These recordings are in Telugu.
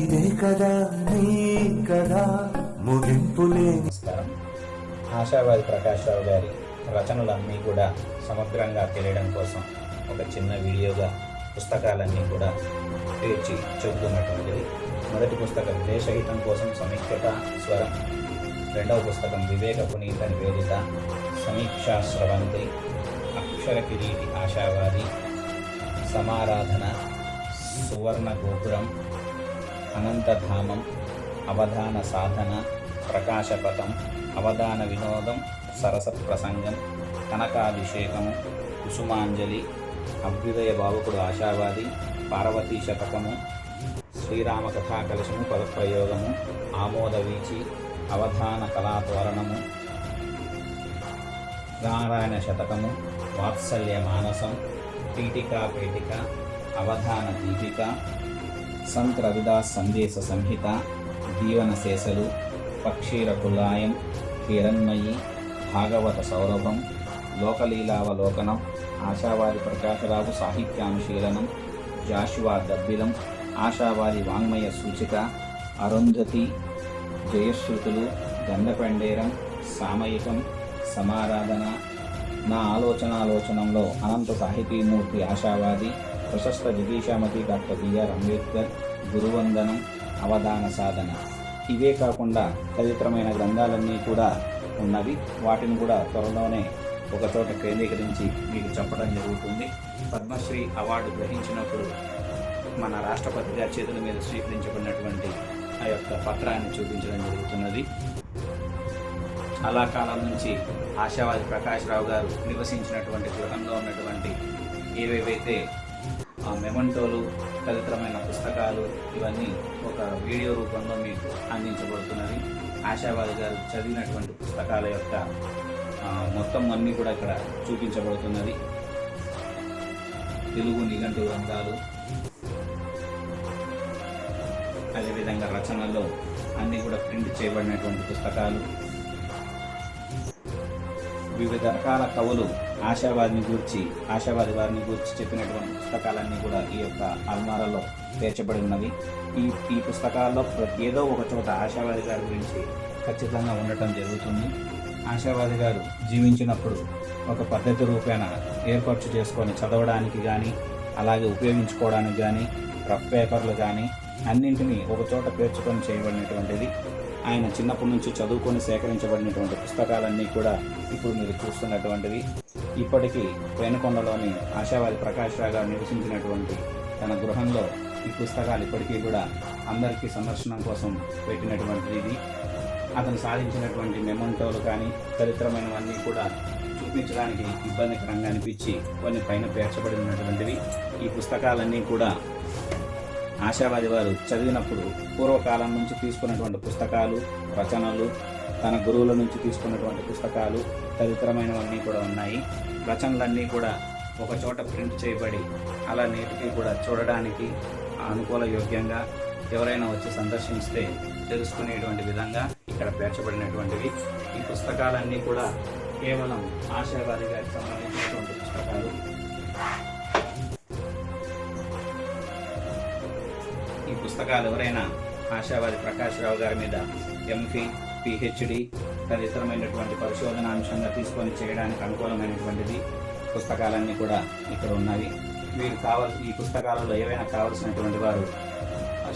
నీదే కదా నీ కదా ముగింపులే. నమస్కారం. ఆశావాది ప్రకాష్ రావు గారి రచనలన్నీ కూడా సమగ్రంగా తెలియడం కోసం ఒక చిన్న వీడియోగా పుస్తకాలన్నీ కూడా పేర్చి చెబుతున్నటువంటిది. మొదటి పుస్తకం దేశహితం కోసం సమీక్షత స్వరం, రెండవ పుస్తకం వివేక పునీత నివేదిత, సమీక్షా స్రవంతి, అక్షర కిరీటి ఆశావాది, సమారాధన, సువర్ణ గోపురం, అనంతధామం, అవధాన సాధన, ప్రకాశపథం, అవధాన వినోదం, సరస ప్రసంగం, కనకాభిషేకము, కుసుమాంజలి, అభ్యుదయ భావకుడు ఆశావాది, పార్వతీ శతకము, శ్రీరామ కథాకలశము పదప్రయోగము, ఆమోద వీచి, అవధాన కళాతోరణము, నారాయణ శతకము, వాత్సల్య మానసం, పీఠికా పేటిక, అవధాన దీపిక, సంత్ రవిదాస్ సందేశ సంహిత, దీవన శేషలు, పక్షీర కులాయం, హిరణ్మయి, భాగవత సౌరభం, లోకలీలావలోకనం, ఆశావాది ప్రకాశరావు సాహిత్యానుశీలనం, జాషువా దబ్బిలం, ఆశావాది వాంగ్మయ సూచిక, అరుంధతి, జయశ్రుతులు, గంధపెండేరం, సామయికం, సమారాధన, నా ఆలోచనాలోచనంలో అనంత సాహితీమూర్తి ఆశావాది, ప్రశస్త జిగీషామతి డాక్టర్ బిఆర్ అంబేద్కర్, గురువందనం, అవధాన సాధన. ఇవే కాకుండా తదితరమైన గ్రంథాలన్నీ కూడా ఉన్నవి. వాటిని కూడా త్వరలోనే ఒకచోట కేంద్రీకరించి మీకు చెప్పడం జరుగుతుంది. పద్మశ్రీ అవార్డు గ్రహించినప్పుడు మన రాష్ట్రపతి గారి చేతుల మీద స్వీకరించబడినటువంటి ఆ యొక్క పత్రాన్ని చూపించడం జరుగుతున్నది. చాలా కాలం నుంచి ఆశావాది ప్రకాష్ రావు గారు నివసించినటువంటి గృహంలో ఉన్నటువంటి ఏవేవైతే మెమంటోలు, తదితరమైన పుస్తకాలు, ఇవన్నీ ఒక వీడియో రూపంలో మీకు అందించబడుతున్నది. ఆశావాది గారు చదివినటువంటి పుస్తకాల యొక్క మొత్తం అన్నీ కూడా ఇక్కడ చూపించబడుతున్నది. తెలుగు నిఘంటు గ్రంథాలు, అదేవిధంగా రచనల్లో అన్నీ కూడా ప్రింట్ చేయబడినటువంటి పుస్తకాలు, వివిధ రకాల కవులు ఆశావాది వారిని గూర్చి చెప్పినటువంటి పుస్తకాలన్నీ కూడా ఈ యొక్క అల్మారాలో పేర్చబడి ఉన్నవి. ఈ పుస్తకాల్లో ఏదో ఒక చోట ఆశావాది గారి గురించి ఖచ్చితంగా ఉండటం జరుగుతుంది. ఆశావాది గారు జీవించినప్పుడు ఒక పద్ధతి రూపేణ ఏర్పాటు చేసుకొని చదవడానికి కానీ, అలాగే ఉపయోగించుకోవడానికి కానీ, రఫ్ పేపర్లు కానీ అన్నింటినీ ఒక చోట పేర్చుకొని చేయబడినటువంటిది. ఆయన చిన్నప్పటి నుంచి చదువుకొని సేకరించబడినటువంటి పుస్తకాలన్నీ కూడా ఇప్పుడు మీరు చూస్తున్నటువంటివి. ఇప్పటికీ వేనుకొండలోని ఆశావాది ప్రకాష్ రావు గారు నివసించినటువంటి తన గృహంలో ఈ పుస్తకాలు ఇప్పటికీ కూడా అందరికీ సందర్శనం కోసం పెట్టినటువంటిది. ఇది అతను సాధించినటువంటి మెమంటోలు కానీ చరిత్రమైనవన్నీ కూడా చూపించడానికి ఇబ్బందికరంగా అనిపించి కొన్ని పైన పేర్చబడి ఉన్నటువంటివి. ఈ పుస్తకాలన్నీ కూడా ఆశావాది వారు చదివినప్పుడు పూర్వకాలం నుంచి తీసుకున్నటువంటి పుస్తకాలు, రచనలు, తన గురువుల నుంచి తీసుకున్నటువంటి పుస్తకాలు, తదితరమైనవన్నీ కూడా ఉన్నాయి. రచనలన్నీ కూడా ఒక చోట ప్రింట్ చేయబడి అలా నేటికి కూడా చూడడానికి అనుకూల యోగ్యంగా ఎవరైనా వచ్చి సందర్శిస్తే తెలుసుకునేటువంటి విధంగా ఇక్కడ పేర్చబడినటువంటివి. ఈ పుస్తకాలన్నీ కూడా కేవలం ఆశావాది గారికి సంబంధించినటువంటి పుస్తకాలు. ఈ పుస్తకాలు ఎవరైనా ఆశావాది ప్రకాష్ రావు గారి మీద ఎంఫిల్, పిహెచ్డి తదితరమైనటువంటి పరిశోధనాంశంగా తీసుకొని చేయడానికి అనుకూలమైనటువంటిది పుస్తకాలన్నీ కూడా ఇక్కడ ఉన్నవి. ఈ పుస్తకాలలో ఏవైనా కావలసినటువంటి వారు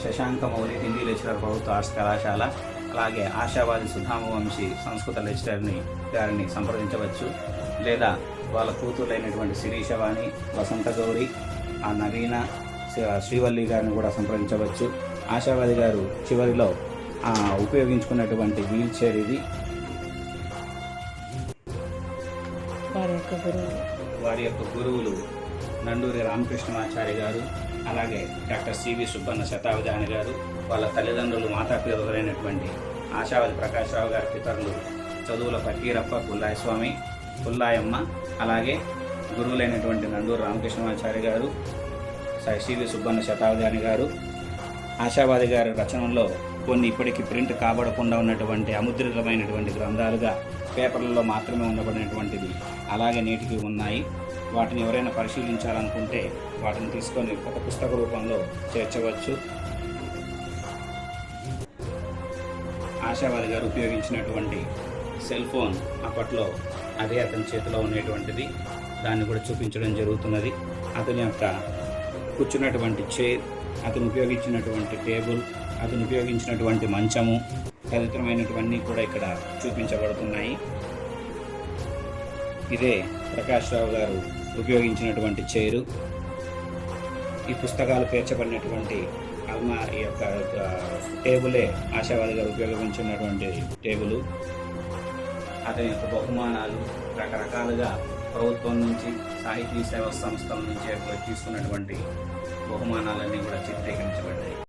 శశాంక మౌలి హిందీ లెక్చరర్ ప్రభుత్వ ఆర్ట్స్ కళాశాల, అలాగే ఆశావాది సుధామవంశీ సంస్కృత లెక్చరర్ని గారిని సంప్రదించవచ్చు. లేదా వాళ్ళ కూతుర్లైనటువంటి శిరీషవాణి, వసంత గౌరి, ఆ నవీన, శ్రీవల్లి గారిని కూడా సంప్రదించవచ్చు. ఆశావాది గారు చివరిలో ఉపయోగించుకున్నటువంటి వీల్ చైర్ ఇది. వారి యొక్క గురువులు నండూరి రామకృష్ణమాచారి గారు, అలాగే డాక్టర్ సివి సుబ్బన్న శతావధాని గారు. వాళ్ళ తల్లిదండ్రులు మాతాపితరులైనటువంటి ఆశావాది ప్రకాష్ రావు గారి పితరులు చదువుల ఫకీరప్ప, పుల్లాయస్వామి, పుల్లాయమ్మ, అలాగే గురువులైనటువంటి నండూరి రామకృష్ణమాచారి గారు, సివి సుబ్బన్న శతావధాని గారు. ఆశావాది గారి రచనల్లో కొన్ని ఇప్పటికీ ప్రింట్ కాబడకుండా ఉన్నటువంటి అముద్రితమైనటువంటి గ్రంథాలుగా పేపర్లలో మాత్రమే ఉండబడినటువంటివి అలాగే నేటికి ఉన్నాయి. వాటిని ఎవరైనా పరిశీలించాలనుకుంటే వాటిని తీసుకొని ఒక పుస్తక రూపంలో చేర్చవచ్చు. ఆశావాది గారు ఉపయోగించినటువంటి సెల్ ఫోన్ అప్పట్లో అదే అతని చేతిలో ఉండేటువంటిది, దాన్ని కూడా చూపించడం జరుగుతున్నది. అతని యొక్క కూర్చున్నటువంటి చైర్, అతను ఉపయోగించినటువంటి టేబుల్, అతను ఉపయోగించినటువంటి మంచము తదితరమైనటువన్నీ కూడా ఇక్కడ చూపించబడుతున్నాయి. ఇదే ప్రకాష్ రావు గారు ఉపయోగించినటువంటి చైరు. ఈ పుస్తకాలు పేర్చబడినటువంటి ఈ యొక్క టేబులే ఆశావాది గారు ఉపయోగించినటువంటి టేబుల్. అతని యొక్క బహుమానాలు రకరకాలుగా ప్రభుత్వం నుంచి, సాహితీ సేవా సంస్థల నుంచి తీసుకున్నటువంటి బహుమానాలన్నీ కూడా చిత్రీకరించబడ్డాయి.